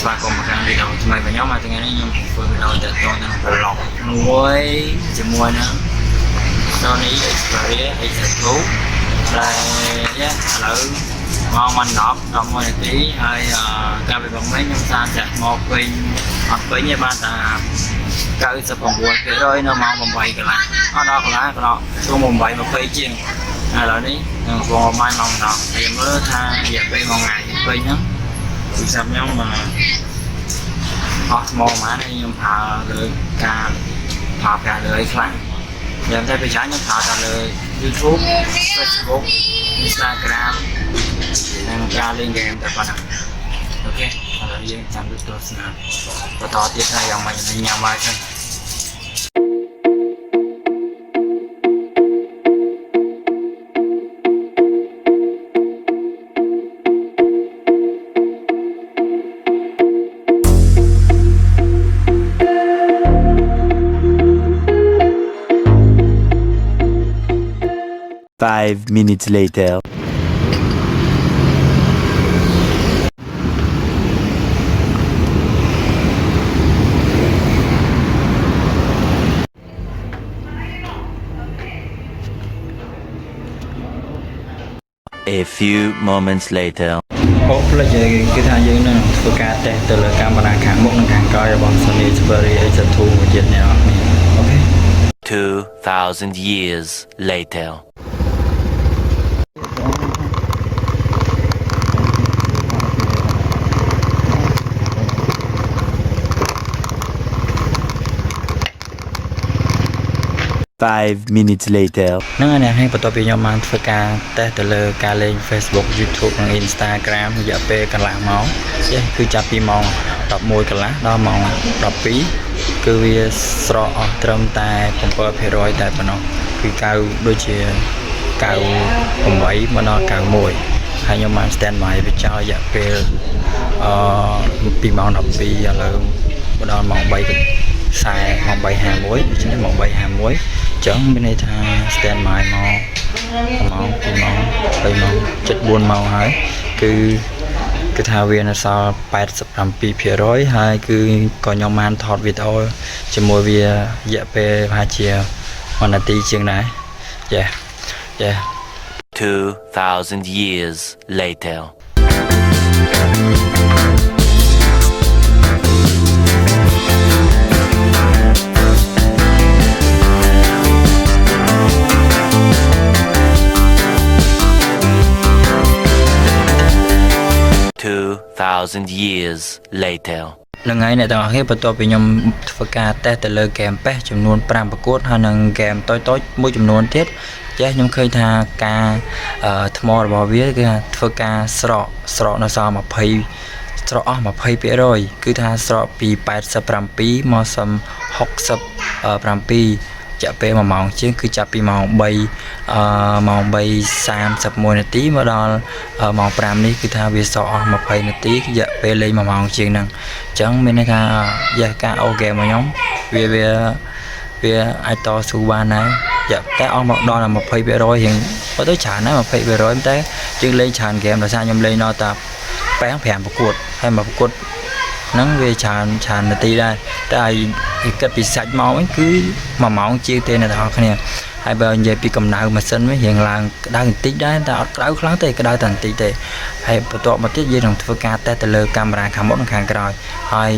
ស្វាគមន៍មកខាងវីដេអូថ្មីរបស់ខ្ញុំមកថ្ងៃនេះខ្ញុំធ្វើវីដេអូទាក់ទងនឹងប្លុកមួយជាមួយនឹង SONY Xperia XZ2 ដែលឥឡូវមកមិន10 11នាទីហើយកាលពីបងមិញខ្ញុំតាមចាក់មកវិញអត់វិញទេបានតែ99% នៅម៉ោង8កន្លះអត់ដល់កន្លះក៏ช่วง8 20ជាងឥឡូវនេះខ្ញុំកំពុងម៉ោង10ហើយមើលថារយៈពេល1ថ្ងៃវិញហ្នឹងគឺសម្រាប់ខ្ញុំអស់ថ្មមកខ្ញុំប្រើលើការប្រើប្រាស់លើអីខ្លះយ៉ាងតែប្រចាំខ្ញុំប្រើតែលើ YouTube Facebook Instagram និងការលេងហ្គេមតែប៉ុណ្ណឹងអូខេឥឡូវយើងចាំទស្សនាបន្តទៀតថាយ៉ាងម៉េចញ៉ាំបាយទៅ 5 minutes later. A few moments later. អូផ្លេចគេថាយើងនឹងធ្វើការតេស្តទៅលើកាមេរ៉ាខាងមុខនិងខាងក្រោយរបស់ SONY Xperia XZ2 មួយទៀតអ្នកនរគ្នាអូខេ 2,000 years later. Five minutes later ហ្នឹងហើយអ្នកបន្ទាប់ពីខ្ញុំបានធ្វើការតេស្តទៅលើការលេង Facebook YouTube និង Instagram រយៈពេលកន្លះម៉ោងគឺចាប់ពីម៉ោង11កន្លះដល់ម៉ោង12គឺវាស្រកអស់ត្រឹមតែ7% តែប៉ុណ្ណោះគឺ9ដូចជា98មកដល់91ហើយខ្ញុំបាន stand by វាចោលរយៈពេលពីម៉ោង12ឥឡូវមកដល់ម៉ោង3 ម៉ោង 3:51 ដូច្នេះម៉ោង 3:51 អញ្ចឹងមានន័យថា stand by មកម៉ោង 2 ម៉ោង 3 ម៉ោង 7 4 ម៉ោងហើយគឺថាវានៅសល់ 87% ហើយគឺក៏ខ្ញុំបានថតវីដេអូជាមួយវារយៈពេលប្រហែលជា1នាទីជាងដែរ 2,000 years later. Years later នឹងហើយអ្នកទាំងអស់គ្នាបន្ទាប់ពីខ្ញុំធ្វើការតេស្តទៅលើហ្គេមប៉េសចំនួន5ប្រកួតហើយនឹងហ្គេមតូចៗមួយចំនួនទៀតខ្ញុំឃើញថាការថ្មរបស់វាគឺធ្វើការស្រកនៅសល់20ស្រកអស់ 20% គឺថាស្រកពី87មកសឹម67ចាក់ពេល1ម៉ោងជាងគឺចាប់ពីម៉ោង 3:31 នាទីមកដល់ម៉ោង 5 នេះគឺថាវាសល់អស់ 20 នាទីរយៈពេលលេង1ម៉ោងជាងហ្នឹងអញ្ចឹងមានន័យថាការអូហ្គេមរបស់ខ្ញុំវាអាចតស៊ូបានដែរតែអស់មកដល់ 20% រៀងបើទៅច្រើនណាស់ 20% តែយើងលេងច្រើនហ្គេមដោយសារខ្ញុំលេងដល់តែ5ប្រកួតហើយមកប្រកួតហ្នឹងវាច្រើននាទីដែរតែឲ្យគិតពីសាច់ម៉ោងវិញគឺ1ម៉ោងជាងទេអ្នកទាំងអស់គ្នាហើយបើនិយាយពីកម្ដៅម៉ាស៊ីនវិញរៀងឡើងក្ដៅបន្តិចដែរតែអត់ក្ដៅខ្លាំងទេក្ដៅតែបន្តិចទេហើយបន្ទាប់មកទៀតយើងនឹងធ្វើការតេស្តទៅលើកាមេរ៉ាខាងមុខនិងខាងក្រោយហើយ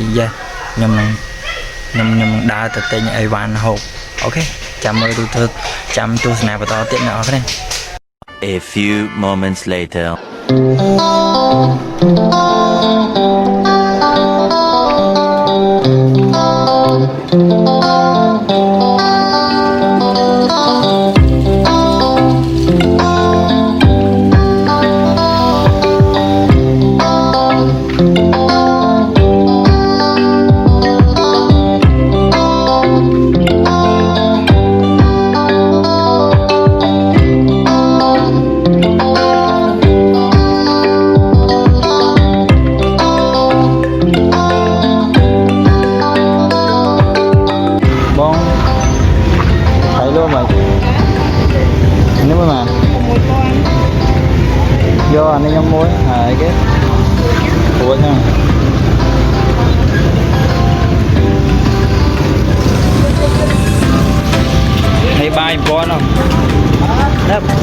ខ្ញុំនឹងដើរទៅទិញអីវ៉ាន់ហូបអូខេចាំមើលរូបធ្វើចាំទស្សនាបន្តទៀតអ្នកទាំងអស់គ្នា A few moments later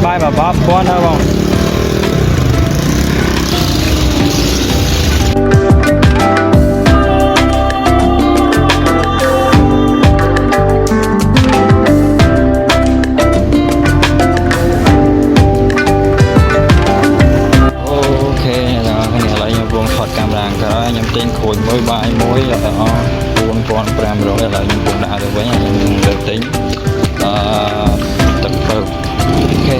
បាយបបោស្គាល់នៅបងទិញខូចមួយបាយមួយ4500ឥឡូវខ្ញុំពងដាក់ទៅវិញខ្ញុំលើកទិញទឹកពៅអូខេ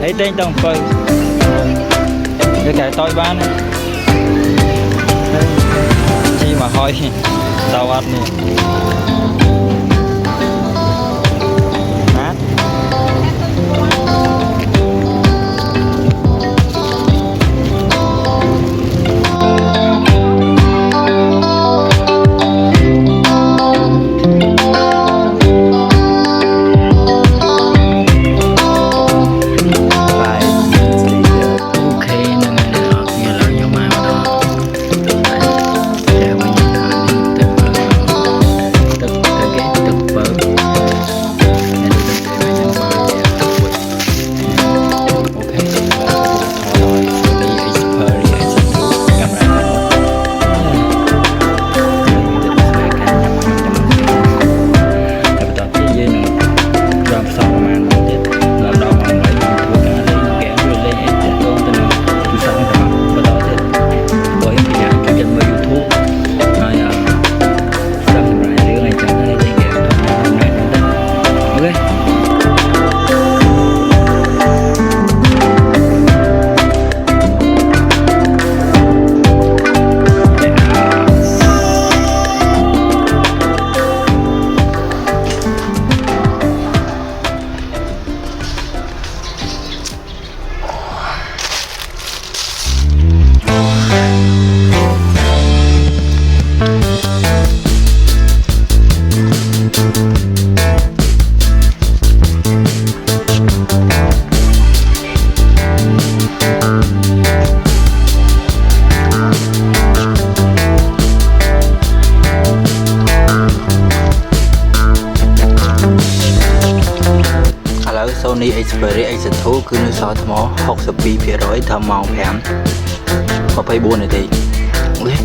ហើយទិញទឹកពៅវាកែតយបានជីមកហើយតើអត់នេះSONY Xperia XZ2 គឺនៅសល់ថ្ម 62% ដល់ម៉ោង 5 24នាទីអូខេ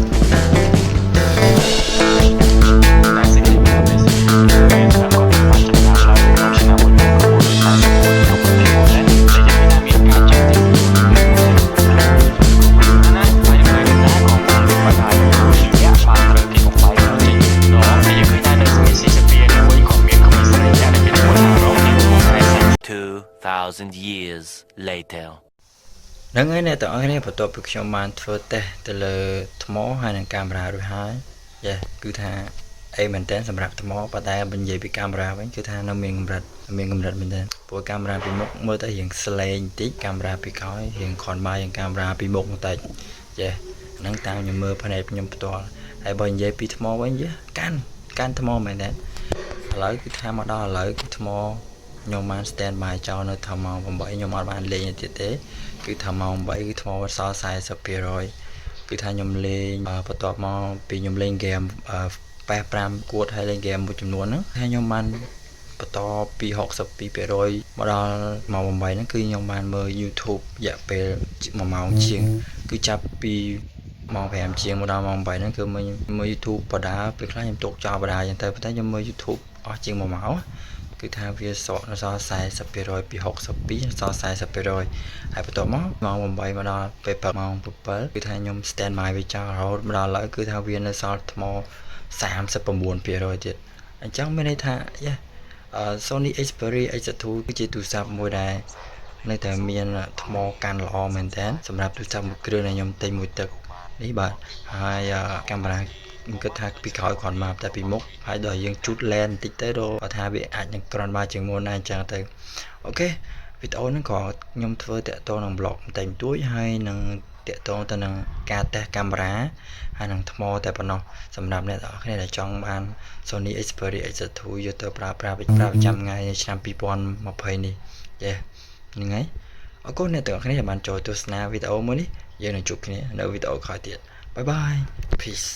2,000 years later ហ្នឹងហើយអ្នកទាំងអស់គ្នាបន្ទាប់ពីខ្ញុំបានធ្វើតេស្តទៅលើថ្មហើយនឹងកាមេរ៉ារួចហើយគឺថាអីមែនតើសម្រាប់ថ្មប៉ុន្តែបើនិយាយពីកាមេរ៉ាវិញគឺថានៅមានកម្រិតមែនតើព្រោះកាមេរ៉ាពីមុខមើលទៅរៀងស្លេងបន្តិចកាមេរ៉ាពីក្រោយរៀងខនបាយជាងកាមេរ៉ាពីមុខបន្តិចហ្នឹងតាមខ្ញុំមើលផ្នែកខ្ញុំផ្ទាល់ហើយបើនិយាយពីថ្មវិញកាន់ថ្មមែនតើឥឡូវគឺថាមកដល់ឥឡូវគឺថ្មខ្ញុំបាន stand by ចោលនៅថាម៉ោង 8ខ្ញុំអត់បានលេងទៀតទេគឺថាម៉ោង 8គឺថ្មវត្តសល់ 40% គឺថាខ្ញុំលេងបន្ទាប់មកពីខ្ញុំលេងហ្គេម5គួតហើយលេងហ្គេមមួយចំនួនហ្នឹងហើយខ្ញុំបានបន្តពី 62% មកដល់ម៉ោង 8ហ្នឹងគឺខ្ញុំបានមើល YouTube រយៈពេល1ម៉ោងជាងគឺចាប់ពីម៉ោង 5ជាងមកដល់ម៉ោង 8ហ្នឹងគឺមើល YouTube បដាពេលខ្លះខ្ញុំទុកចោលបដាអញ្ចឹងទៅប៉ុន្តែខ្ញុំមើល YouTube អស់ជាង1ម៉ោងគឺថាវាសក់នៅសល់ 40% ពី 62 សល់ 40% ហើយបន្ទាប់មកម៉ោង 8មកដល់ពេលព្រឹកម៉ោង 7គឺថាខ្ញុំ stand by វាចោលរហូតមកដល់ឥឡូវគឺថាវានៅសល់ថ្ម 39% ទៀតអញ្ចឹងមានន័យថាSONY Xperia XZ2 គឺជាទូរស័ព្ទមួយដែលនៅតែមានថ្មកាន់ល្អមែនតើសម្រាប់ទូរស័ព្ទមួយគ្រឿងដែលខ្ញុំទិញមួយទឹកនេះបាទហើយកាមេរ៉ាខ្ញុំគិតថាពីក្រោយគ្រាន់មកតែពីមុខហើយដល់យើងជូតលែនបន្តិចទៅដល់ថាវាអាចនឹងក្រាន់មកជាងមុនដែរអញ្ចឹងទៅអូខេវីដេអូហ្នឹងក៏ខ្ញុំធ្វើតាក់ទងនឹង blog បន្តិចបន្តួចហើយនឹងតាក់ទងទៅនឹងការតេស្តកាមេរ៉ាហើយនឹងថ្មតែប៉ុណ្ណោះសម្រាប់អ្នកទាំងអស់គ្នាដែលចង់បាន SONY Xperia XZ2 យកទៅប្រើប្រាស់ប្រចាំថ្ងៃឆ្នាំ2020នេះហ្នឹងហើយអរគុណអ្នកទាំងអស់គ្នាដែលបានចូលទស្សនាវីដេអូមួយនេះយើងនឹងជួបគ្នានៅវីដេអូក្រោយទៀតបាយបាយ peace